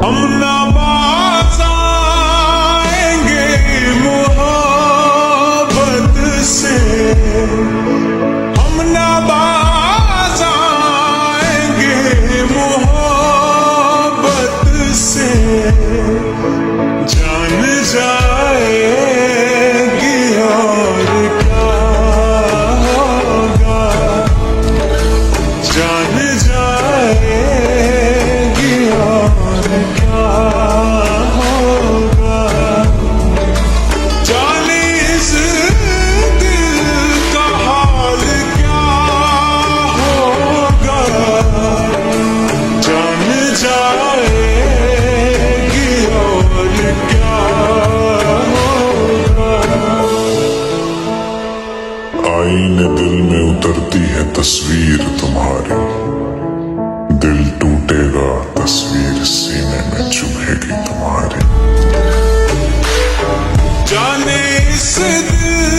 हम ना बाज आएंगे मोहब्बत से, हम ना बाज आएंगे मोहब्बत से। जान जाएगी और क्या होगा, जान जाएगी और क्या होगा। जाने इस दिल का हाल क्या होगा, जान जाएगी और क्या होगा। आईने दिल में उतरती है तस्वीर तुम्हारी, दिल टूटेगा तस्वीर सीने में चुभेगी तुम्हारी। जाने इस दिल